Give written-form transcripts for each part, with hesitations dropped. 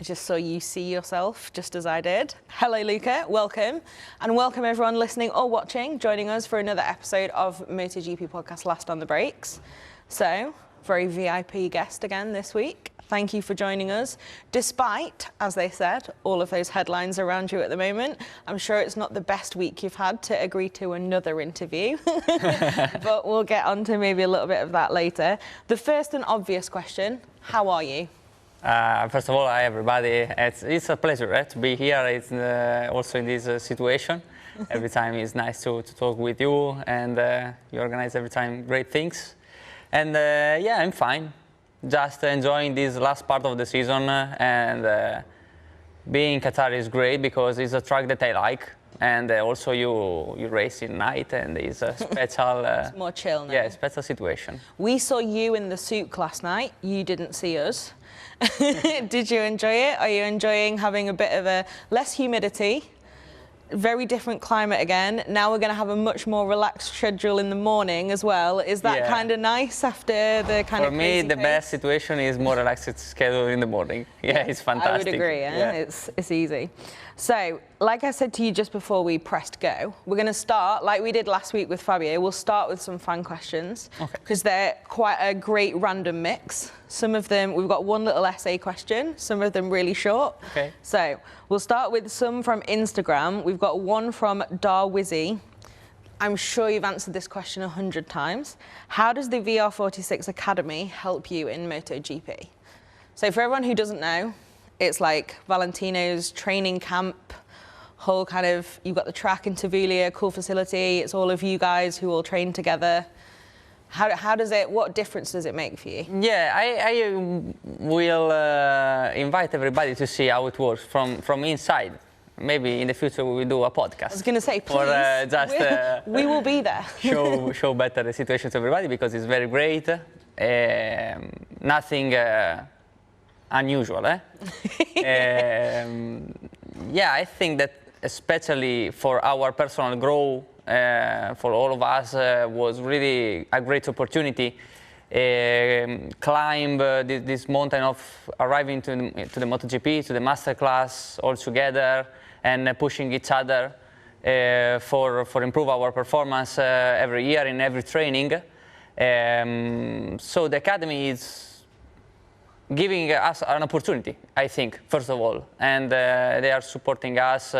just so you see yourself, just as I did. Hello, Luca, welcome. And welcome everyone listening or watching, joining us for another episode of MotoGP podcast Last on the Brakes. So, very VIP guest again this week. Thank you for joining us. Despite, as they said, all of those headlines around you at the moment, I'm sure it's not the best week you've had to agree to another interview. But we'll get on to maybe a little bit of that later. The first and obvious question, how are you? First of all, hi everybody. It's a pleasure to be here. It's also in this situation. Every time it's nice to talk with you, and you organize every time great things. And yeah, I'm fine. Just enjoying this last part of the season, and being in Qatar is great because it's a track that I like. And also you race in night, and it's a special... it's more chill now. Yeah, special situation. We saw you in the souk last night. You didn't see us. Did you enjoy it? Are you enjoying having a bit of a less humidity? Very different climate again. Now we're going to have a much more relaxed schedule in the morning as well. Is that kind of nice after the kind of For me, the pace? best situation is more relaxed schedule in the morning. Yeah, it's fantastic. I would agree, yeah? It's easy. So, like I said to you just before we pressed go, we're going to start, like we did last week with Fabio, we'll start with some fan questions. Because they're quite a great random mix. Some of them, we've got one little essay question, some of them really short. Okay. So, we'll start with some from Instagram. We've got one from Darwizzy. I'm sure you've answered this question 100 times. How does the VR46 Academy help you in MotoGP? So for everyone who doesn't know, it's like Valentinos training camp, whole kind of, you've got the track in Tavulia, cool facility. It's all of you guys who all train together. How does it, what difference does it make for you? Yeah, I will invite everybody to see how it works from inside. Maybe in the future we will do a podcast. I was going to say, please, or just, we will be there. show better the situation to everybody because it's very great. Nothing unusual, yeah, I think that especially for our personal growth, for all of us, was really a great opportunity. Climb this mountain of arriving to the MotoGP, to the masterclass all together, and pushing each other for improve our performance every year in every training. So the academy is giving us an opportunity, I think, first of all, and they are supporting us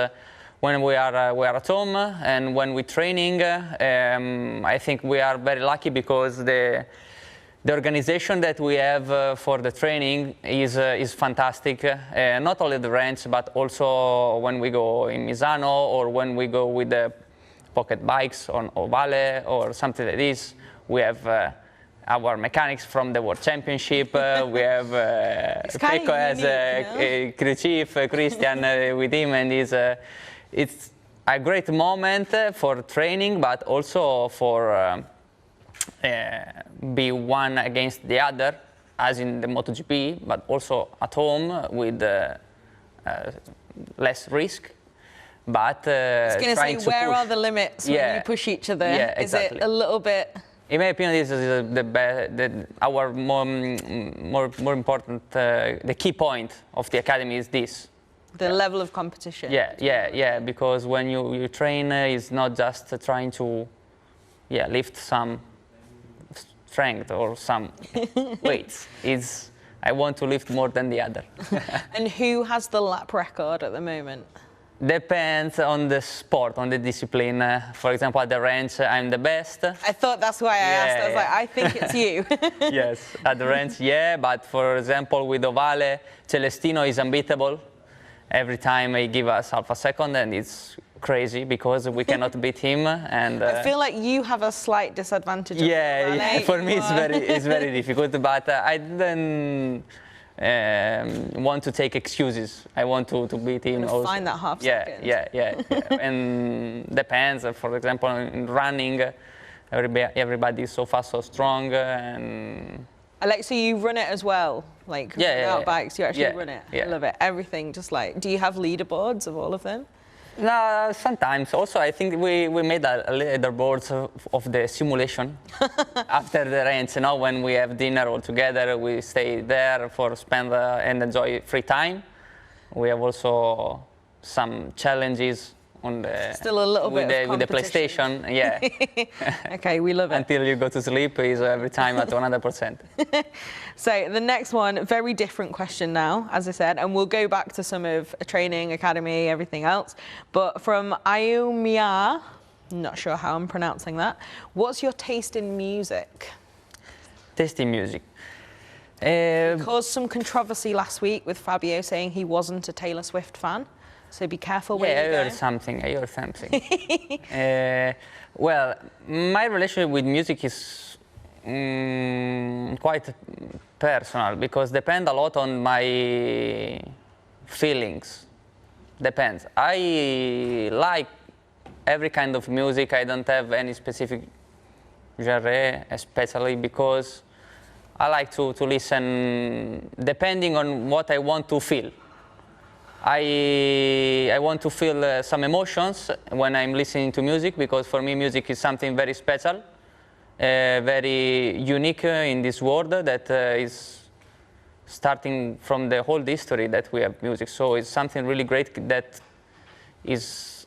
when we are at home and when we're training. I think we are very lucky because the organization that we have for the training is fantastic. Not only the ranch, but also when we go in Misano or when we go with the pocket bikes on Ovale or something like this. We have our mechanics from the World Championship. We have Pecco as a crew chief, Christian with him, and it's a great moment for training, but also for be one against the other, as in the MotoGP, but also at home with less risk. But I was going to say, where are the limits when you push each other? Yeah, exactly. Is it a little bit? In my opinion, this is our more important, the key point of the academy is this. The level of competition. Yeah, because when you train, it's not just trying to lift some strength or some weights. It's I want to lift more than the other. And who has the lap record at the moment? Depends on the sport, on the discipline. For example, at the ranch, I'm the best. I thought that's why I asked. I was like, I think it's you. Yes, at the ranch, yeah. But for example, with Ovale, Celestino is unbeatable. Every time he gives us half a second, and it's crazy because we cannot beat him. And I feel like you have a slight disadvantage. Yeah, for me it's very difficult. But I didn't want to take excuses. I want to beat him. Also. Find that half second. Yeah. And depends. For example, in running, everybody is so fast, so strong, and. So you run it as well, like without bikes, you actually run it. I love it. Everything, just like, do you have leaderboards of all of them? No, sometimes. Also, I think we made a leaderboard of the simulation after the range. You know, when we have dinner all together, we stay there for spend and enjoy free time. We have also some challenges on the Still a little bit of with the competition. PlayStation. Yeah. Okay, we love it. Until you go to sleep, is every time at 100%. So the next one, very different question now, as I said, and we'll go back to some of training, academy, everything else. But from Ayumia, not sure how I'm pronouncing that. What's your taste in music? Taste in music. Caused some controversy last week with Fabio saying he wasn't a Taylor Swift fan. So be careful where you go. I heard something. Well, my relationship with music is quite personal because depends a lot on my feelings. Depends. I like every kind of music. I don't have any specific genre, especially because I like to listen depending on what I want to feel. I want to feel some emotions when I'm listening to music because for me music is something very special, very unique in this world that is starting from the whole history that we have music. So it's something really great that is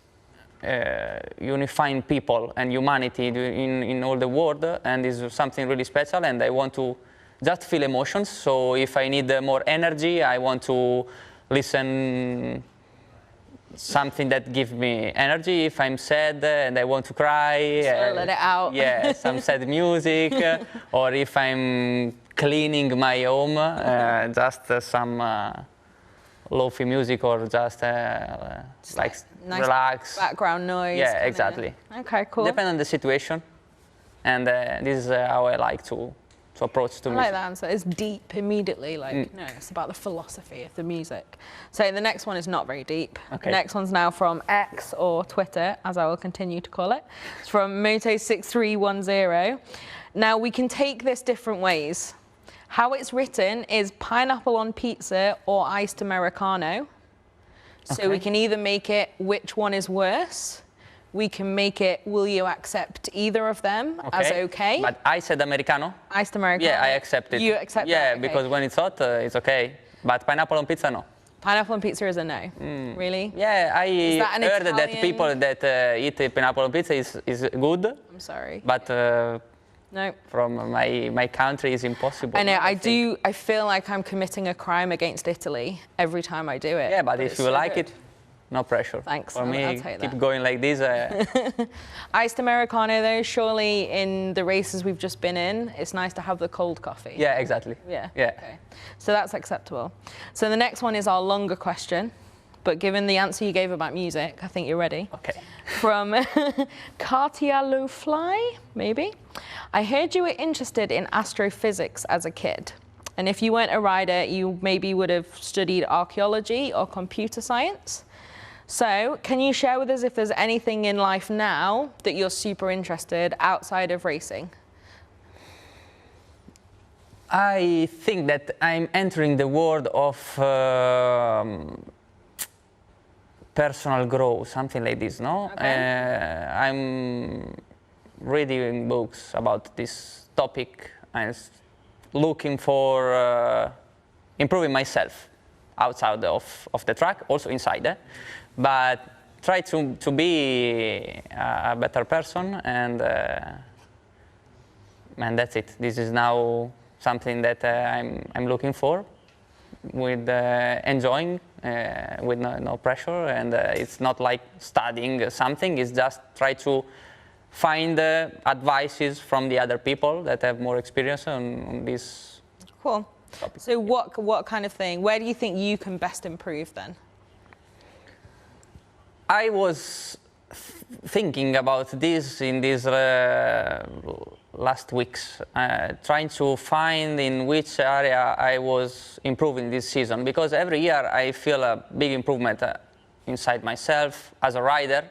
unifying people and humanity in all the world, and is something really special, and I want to just feel emotions. So if I need more energy, I want to listen something that gives me energy. If I'm sad and I want to cry, let it out. Yeah, some sad music. Or if I'm cleaning my home, just some lofi music, or just like nice relax. Background noise. Yeah, exactly. Okay, cool. Depends on the situation, and this is how I like to approach to I music. like that answer. It's deep immediately. Like, no, it's about the philosophy of the music. So the next one is not very deep. Okay. The next one's now from X, or Twitter, as I will continue to call it. It's from Moto6310. Now, we can take this different ways. How it's written is pineapple on pizza or iced Americano. So we can either make it which one is worse. We can make it, will you accept either of them as okay? But I said Americano. Iced Americano. Yeah, I accept it. You accept that? Yeah, Okay. because when it's hot, it's okay. But pineapple on pizza, no. Pineapple on pizza is a no. Really? Yeah, I that an heard that Italian- people that eat pineapple on pizza is good. I'm sorry. But No. from my country, it's impossible. I know, think. I feel like I'm committing a crime against Italy every time I do it. Yeah, but if it's you so like good. it, no pressure. Thanks, For I'll me, take keep that. going like this. Iced Americano, though, surely in the races we've just been in, it's nice to have the cold coffee. Yeah, exactly. Yeah. Yeah. Okay. So that's acceptable. So the next one is our longer question, but given the answer you gave about music, I think you're ready. Okay. From Cartialo Fly, maybe. I heard you were interested in astrophysics as a kid. And if you weren't a rider, you maybe would have studied archaeology or computer science. So can you share with us if there's anything in life now that you're super interested outside of racing? I think that I'm entering the world of personal growth, something like this, no? Okay. I'm reading books about this topic and looking for improving myself outside of the track, also inside, but try to be a better person, and that's it. This is now something that I'm looking for, with enjoying, with no pressure, and it's not like studying something. It's just try to find advices from the other people that have more experience on this. Cool. Topic. So what kind of thing, where do you think you can best improve then? I was thinking about this in these last weeks, trying to find in which area I was improving this season, because every year I feel a big improvement inside myself as a rider,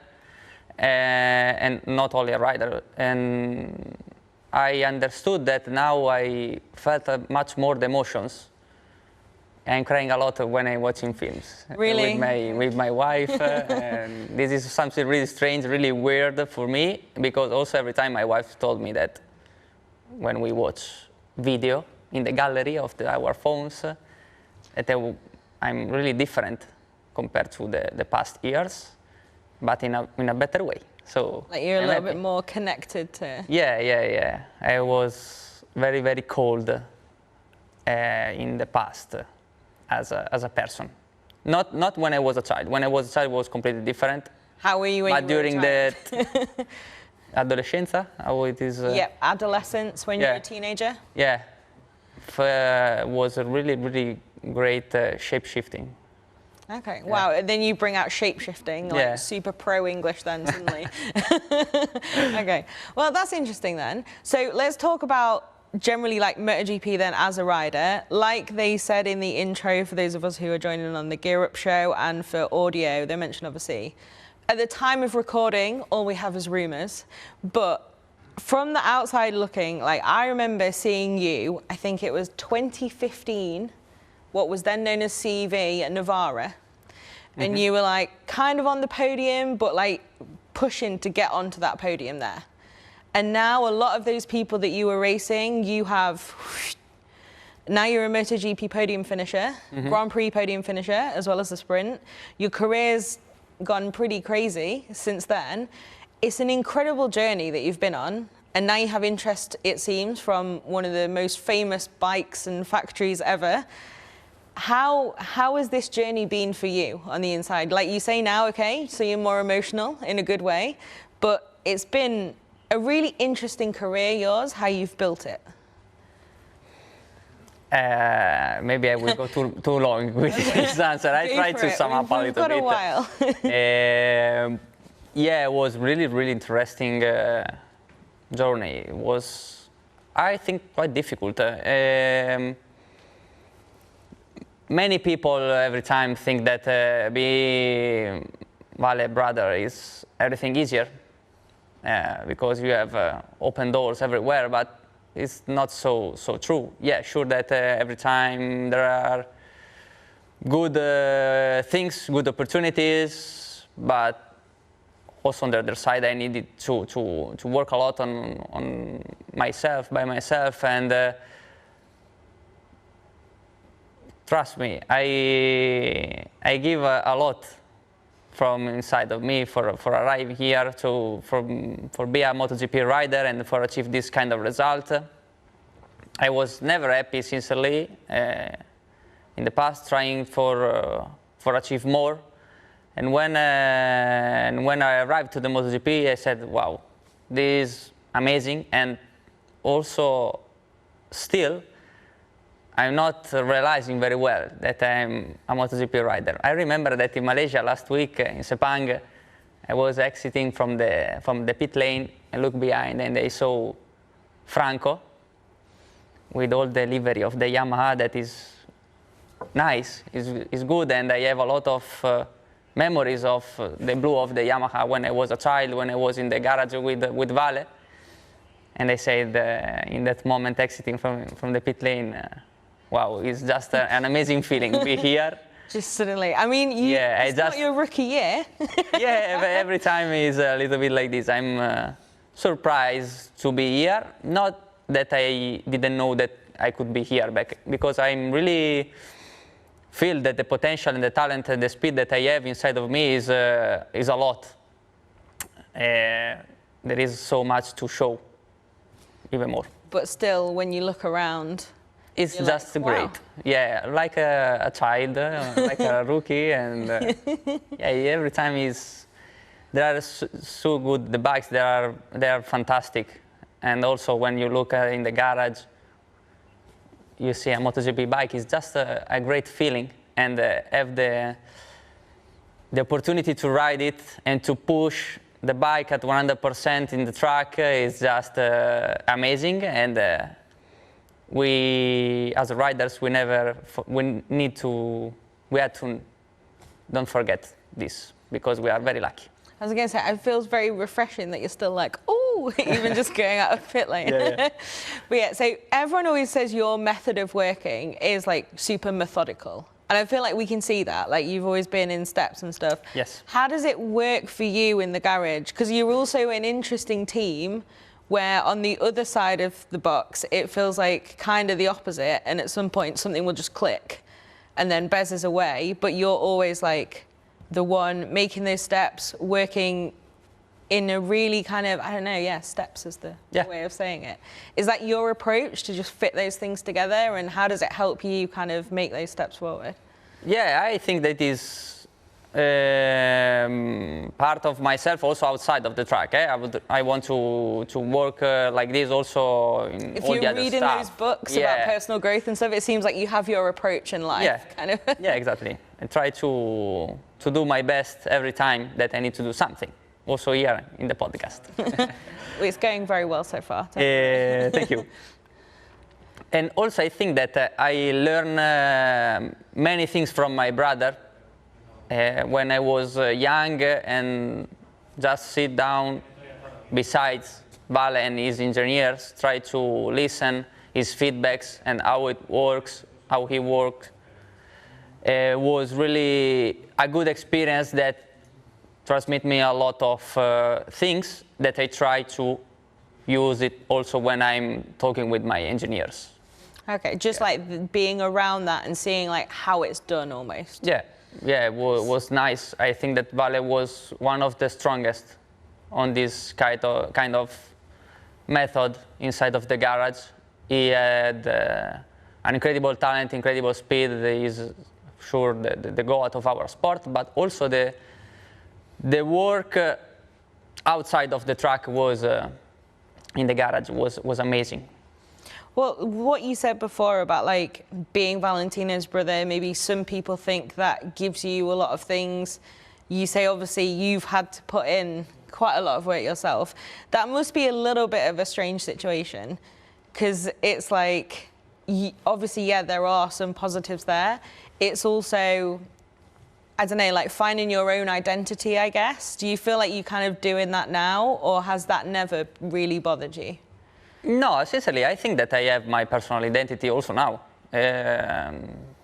and not only a rider. And I understood that now I felt much more the emotions. I'm crying a lot when I'm watching films. Really? With my wife. And this is something really strange, really weird for me, because also every time my wife told me that when we watch video in the gallery of our phones, that I'm really different compared to the past years, but in a better way. So Like you're a I'm little happy. bit more connected to. Yeah. I was very, very cold in the past as a person. Not when I was a child. When I was a child, it was completely different. How were you when But you were during a child? the adolescenza, how it is. Yep, adolescence when you're a teenager. Yeah, was a really, really great shape-shifting. Okay, wow. And then you bring out shape-shifting, like super pro-English then suddenly. Okay, well, that's interesting then. So let's talk about generally like MotoGP then as a rider. Like they said in the intro, for those of us who are joining on the Gear Up show and for audio, they mentioned obviously, at the time of recording, all we have is rumours, but from the outside looking, like I remember seeing you, I think it was 2015, what was then known as CV at Navarra, and you were like kind of on the podium, but like pushing to get onto that podium there. And now a lot of those people that you were racing, you have, now you're a MotoGP podium finisher, Grand Prix podium finisher, as well as the sprint. Your career's gone pretty crazy since then. It's an incredible journey that you've been on. And now you have interest, it seems, from one of the most famous bikes and factories ever. How has this journey been for you on the inside? Like you say now, okay, so you're more emotional in a good way, but it's been a really interesting career, yours, how you've built it. Maybe I will go too long with this answer. I try to sum up a little bit. We've got a while. Yeah, it was really, really interesting journey. It was, I think, quite difficult. Many people every time think that being Vale brother is everything easier because you have open doors everywhere, but it's not so true. Yeah, sure that every time there are good things, good opportunities, but also on the other side I needed to work a lot on myself, by myself, and trust me, I give a lot from inside of me for arrive here for be a MotoGP rider and for achieve this kind of result. I was never happy, sincerely, in the past, trying for achieve more. And when I arrived to the MotoGP, I said, wow, this is amazing. And also, still, I'm not realizing very well that I'm a MotoGP rider. I remember that in Malaysia last week in Sepang, I was exiting from the pit lane and looked behind, and I saw Franco with all the livery of the Yamaha that is nice, is good, and I have a lot of memories of the blue of the Yamaha when I was a child, when I was in the garage with Vale. And I said in that moment exiting from the pit lane, wow, it's just an amazing feeling to be here. Just suddenly, I mean, it's not your rookie year. Yeah, every time is a little bit like this. I'm surprised to be here. Not that I didn't know that I could be here back, because I'm really feel that the potential and the talent and the speed that I have inside of me is a lot. There is so much to show, even more. But still, when you look around, it's just like, great. Wow. Yeah, like a child, like a rookie, and yeah, every time they are so good. The bikes, they are fantastic, and also when you look in the garage, you see a MotoGP bike. It's just a great feeling, and have the opportunity to ride it and to push the bike at 100% in the track is just amazing. And we, as riders, we had to don't forget this, because we are very lucky. I was going to say, it feels very refreshing that you're still like, oh, even just going out of pit lane. Yeah. But yeah, so everyone always says your method of working is like super methodical. And I feel like we can see that, like you've always been in steps and stuff. Yes. How does it work for you in the garage? Because you're also an interesting team where on the other side of the box, it feels like kind of the opposite. And at some point, something will just click and then Bez is away. But you're always like the one making those steps, working in a really kind of, I don't know, yeah, steps is the way of saying it. Is that your approach to just fit those things together, and how does it help you kind of make those steps forward? Yeah, I think that is part of myself also outside of the track. I want to work like this also in if all you're the other reading stuff. those books about personal growth and stuff, it seems like you have your approach in life. Kind of. Yeah, exactly. I try to do my best every time that I need to do something. Also here in the podcast. It's going very well so far. Thank you. And also I think that I learn many things from my brother when I was young and just sit down beside Vale and his engineers, try to listen his feedbacks and how it works, how he worked. Was really a good experience that transmit me a lot of things that I try to use it also when I'm talking with my engineers. Okay, just like being around that and seeing like how it's done almost. Yeah, it was nice. I think that Vale was one of the strongest on this kind of method inside of the garage. He had an incredible talent, incredible speed. He is sure the goat of our sport, but also the work outside of the track was in the garage was amazing. Well, what you said before about like being Valentino's brother, maybe some people think that gives you a lot of things. You say obviously you've had to put in quite a lot of work yourself. That must be a little bit of a strange situation, because it's like, obviously, yeah, there are some positives there. It's also, I don't know, like finding your own identity, I guess. Do you feel like you're kind of doing that now, or has that never really bothered you? No, sincerely, I think that I have my personal identity also now.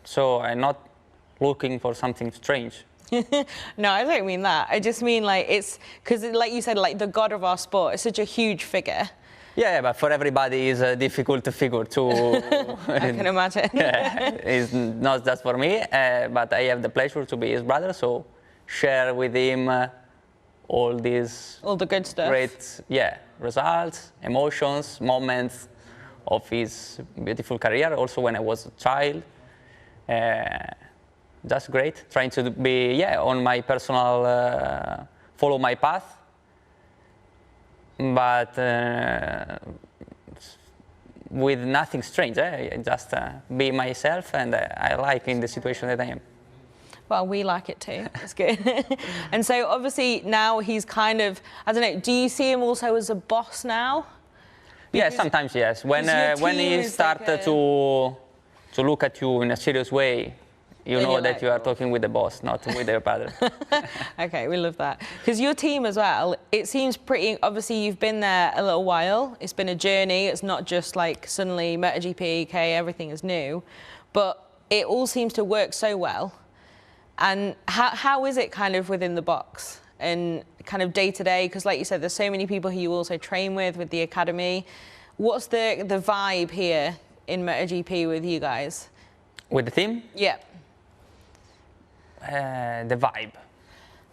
So I'm not looking for something strange. No, I don't mean that. I just mean like it's because, like you said, like the god of our sport is such a huge figure. Yeah, but for everybody it's a difficult figure to. I can imagine. It's not just for me, but I have the pleasure to be his brother, so share with him all the good stuff. Great, results, emotions, moments of his beautiful career. Also, when I was a child, just great. Trying to be on my personal, follow my path, but with nothing strange. Just be myself, and I like in the situation that I am. Well, we like it too. It's good. And so obviously now he's kind of, I don't know, do you see him also as a boss now? Yeah, sometimes yes. When he starts like to look at you in a serious way, you know that you are talking with the boss, not with your brother. Okay, we love that. Because your team as well, it seems pretty, obviously you've been there a little while. It's been a journey. It's not just like suddenly MotoGP, UK, everything is new. But it all seems to work so well. And how is it kind of within the box and kind of day to day? Because like you said, there's so many people who you also train with the academy. What's the vibe here in MotoGP with you guys? With the team? Yeah. The vibe.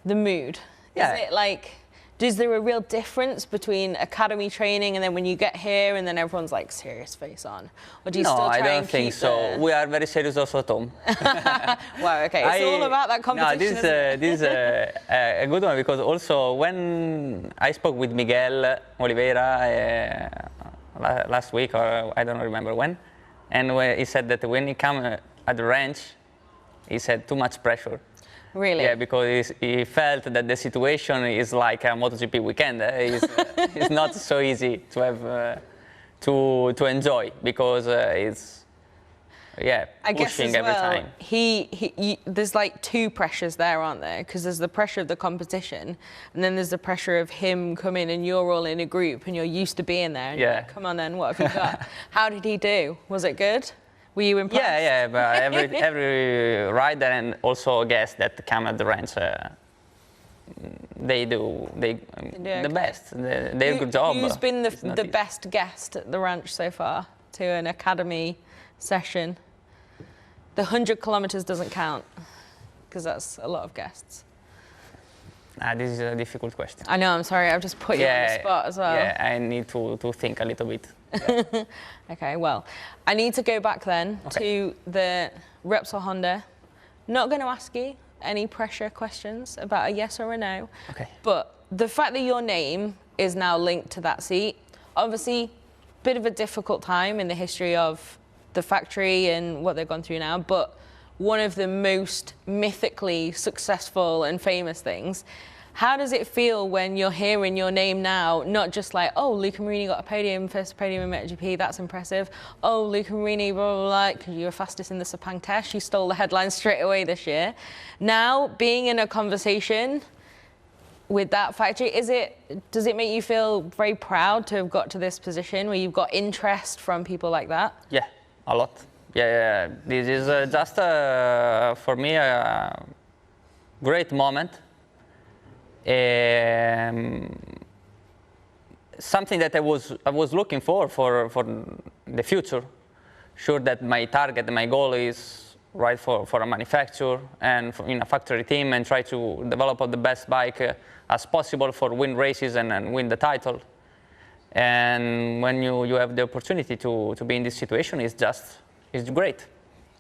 The mood. Yeah. Is it like, is there a real difference between academy training and then when you get here and then everyone's like serious face on? Or do you still try I don't think so. We are very serious also at home. Wow, okay. It's all about that competition. No, this is a good one, because also when I spoke with Miguel Oliveira last week, or I don't remember when, and he said that when he come at the ranch, he said too much pressure. Really? Yeah, because he felt that the situation is like a MotoGP weekend. It's not so easy to have to enjoy, because it's pushing every time. There's like two pressures there, aren't there? Because there's the pressure of the competition, and then there's the pressure of him coming and you're all in a group and you're used to being there. And you're like, come on then, what have you got? How did he do? Was it good? Were you impressed? Yeah, but every rider and also guests that come at the ranch, they do the best. They do a good job. Who's been the best guest at the ranch so far to an academy session? The 100 kilometers doesn't count, because that's a lot of guests. This is a difficult question. I know, I'm sorry, I've just put you on the spot as well. Yeah, I need to think a little bit. Yeah. Okay, well, I need to go back then to the Repsol Honda. Not going to ask you any pressure questions about a yes or a no. Okay. But the fact that your name is now linked to that seat, obviously, bit of a difficult time in the history of the factory and what they've gone through now, but one of the most mythically successful and famous things. How does it feel when you're hearing your name now, not just like, oh, Luca Marini got a podium, first podium in MotoGP, that's impressive. Oh, Luca Marini, blah, blah, blah, because you were fastest in the Sepang test, you stole the headlines straight away this year. Now, being in a conversation with that factory, does it make you feel very proud to have got to this position where you've got interest from people like that? Yeah, a lot. Yeah. This is just, for me, a great moment. Something that I was looking for the future. Sure that my target, my goal is right for a manufacturer and in a factory team, and try to develop the best bike as possible for win races and win the title. And when you have the opportunity to be in this situation, it's great.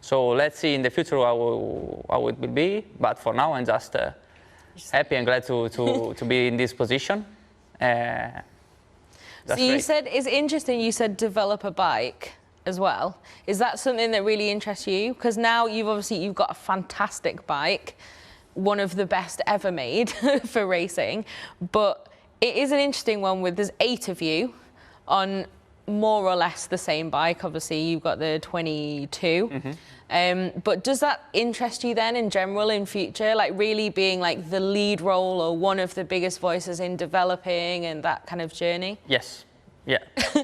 So let's see in the future how it will be. But for now, I'm just happy and glad to be in this position. So you said, it's interesting, you said develop a bike as well. Is that something that really interests you? Because now you've got a fantastic bike, one of the best ever made for racing, but it is an interesting one there's 8 of you on more or less the same bike. Obviously, you've got the 22. Mm-hmm. But does that interest you then in general in future, like really being like the lead role or one of the biggest voices in developing and that kind of journey? Yes. Yeah.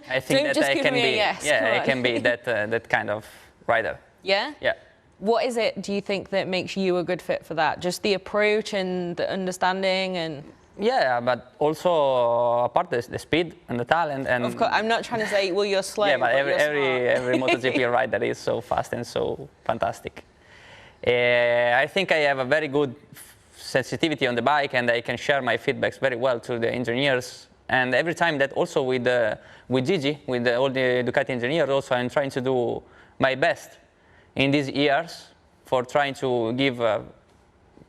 I think that I can be. Yes. Yeah, I can be that kind of rider. Yeah. Yeah. What is it, do you think, that makes you a good fit for that? Just the approach and the understanding and... Yeah, but also apart the speed and the talent and. Of course, I'm not trying to say, well, you're slow. Yeah, but every MotoGP rider is so fast and so fantastic. I think I have a very good sensitivity on the bike, and I can share my feedbacks very well to the engineers. And every time that also with Gigi, with all the Ducati engineers, also I'm trying to do my best in these years for trying to give.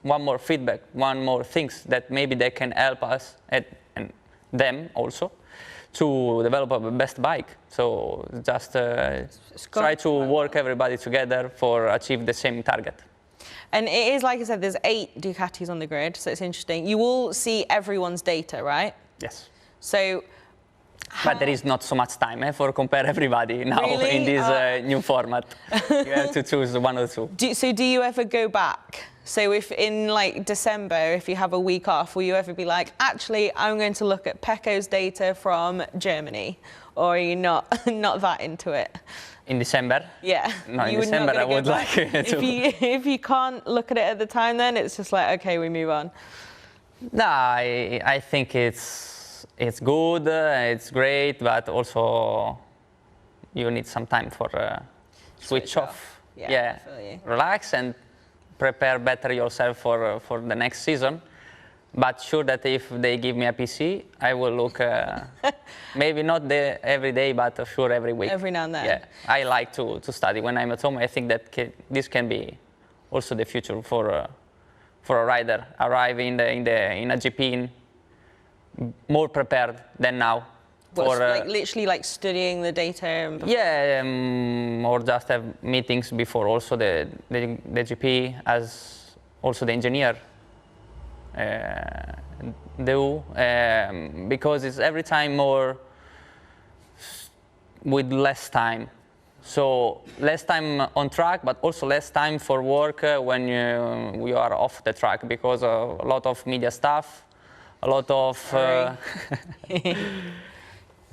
One more feedback, one more things that maybe they can help us and them also to develop a best bike. So just try to work everybody together for achieve the same target. And it is, like I said, there's 8 Ducatis on the grid, so it's interesting. You will see everyone's data, right? Yes. So. But there is not so much time for compare everybody now in this new format. You have to choose 1 or 2. So do you ever go back? So if in like December, if you have a week off, will you ever be like, actually, I'm going to look at Pecco's data from Germany? Or are you not that into it? In December? Yeah. No, in December I would like to. If you can't look at it at the time, then it's just like, okay, we move on. No, I think it's good, it's great, but also you need some time for switch off. Yeah. Relax and prepare better yourself for the next season. But sure that if they give me a PC, I will look, maybe not every day, but sure every week. Every now and then. Yeah, I like to study when I'm at home. I think that this can be also the future for a rider arriving in a GP more prepared than now. Like literally like studying the data? Yeah, or just have meetings before also the GP, as also the engineer do, because it's every time more with less time. So less time on track, but also less time for work when you are off the track, because a lot of media stuff, a lot of...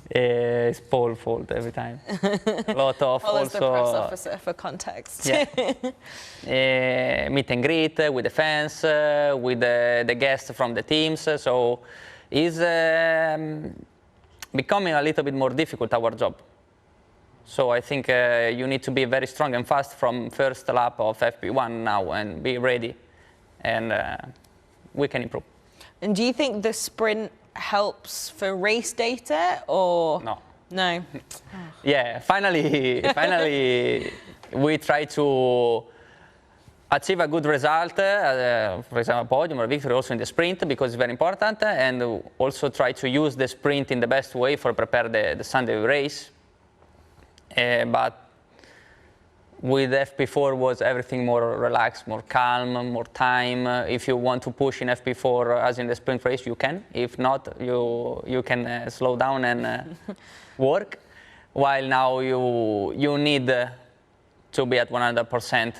It's Paul's fault every time. A lot of Paul also is the press officer for context. Yeah. Meet and greet with the fans, with the guests from the teams. So it's becoming a little bit more difficult, our job. So I think you need to be very strong and fast from first lap of FP1 now and be ready, and we can improve. And do you think the sprint helps for race data or? No. No. Yeah, finally, we try to achieve a good result, for example, a podium or a victory also in the sprint, because it's very important, and also try to use the sprint in the best way for prepare the Sunday race. But with FP4 was everything more relaxed, more calm, more time. If you want to push in FP4 as in the sprint race, you can. If not, you can slow down and work. While now you need to be at 100%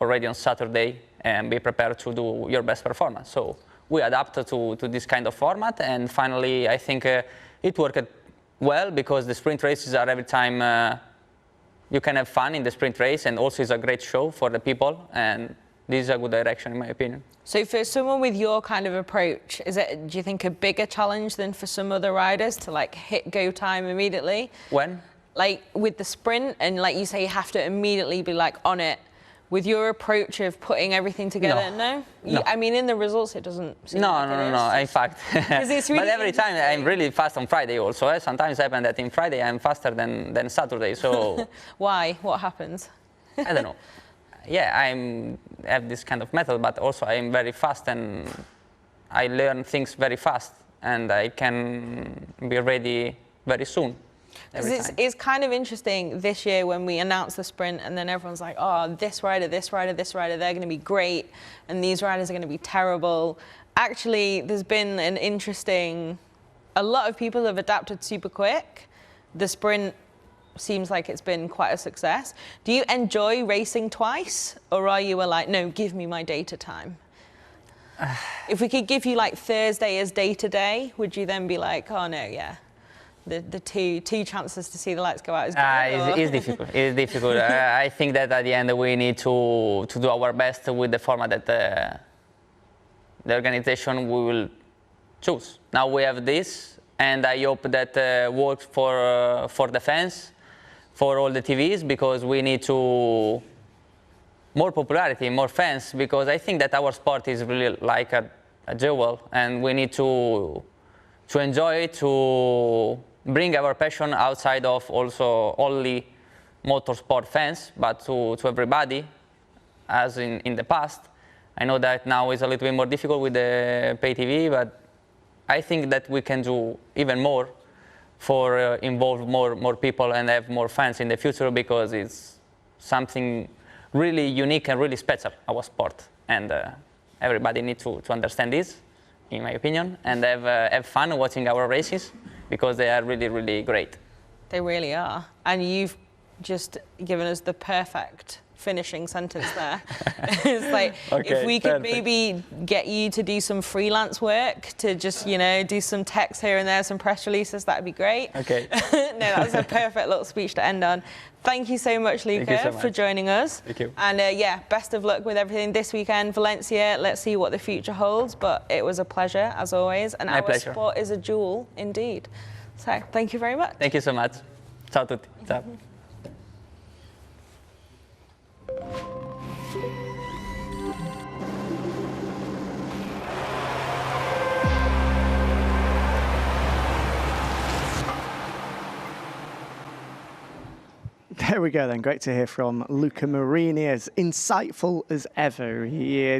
already on Saturday and be prepared to do your best performance. So we adapt to this kind of format, and finally I think it worked well, because the sprint races are every time you can have fun in the sprint race, and also it's a great show for the people, and this is a good direction in my opinion. So for someone with your kind of approach, is it, do you think, a bigger challenge than for some other riders to like hit go time immediately? When? Like with the sprint, and like you say, you have to immediately be like on it. With your approach of putting everything together, no? No. I mean, in the results, it doesn't seem like it is. No, in fact. It's really but every time I'm really fast on Friday also. Sometimes happen that in Friday I'm faster than Saturday, so. Why? What happens? I don't know. Yeah, I have this kind of method, but also I'm very fast and I learn things very fast, and I can be ready very soon. It's kind of interesting this year when we announced the sprint, and then everyone's like, oh, this rider, they're going to be great, and these riders are going to be terrible. Actually, there's been a lot of people have adapted super quick. The sprint seems like it's been quite a success. Do you enjoy racing twice, or are you like, no, give me my data time? If we could give you like Thursday as data day, would you then be like, oh no, yeah, the two chances to see the lights go out is good? It's difficult. It's difficult. I think that at the end we need to do our best with the format that the organization will choose. Now we have this, and I hope that works for the fans, for all the TVs, because we need to more popularity, more fans, because I think that our sport is really like a jewel, and we need to enjoy it, to bring our passion outside of also only motorsport fans, but to everybody, as in the past. I know that now is a little bit more difficult with the pay TV, but I think that we can do even more for involve more people and have more fans in the future, because it's something really unique and really special, our sport. And everybody needs to understand this, in my opinion, and have fun watching our races, because they are really, really great. They really are. And you've just given us the perfect finishing sentence there. It's like, okay, if we could maybe get you to do some freelance work, to just, do some text here and there, some press releases, that'd be great. Okay. No, that's a perfect little speech to end on. Thank you so much, Luca, for joining us. Thank you. And yeah, best of luck with everything this weekend, Valencia. Let's see what the future holds, but it was a pleasure, as always. And My our pleasure. sport is a jewel, indeed. So, thank you very much. Thank you so much. Ciao a tutti. Ciao. There we go then. Great to hear from Luca Marini, as insightful as ever he is.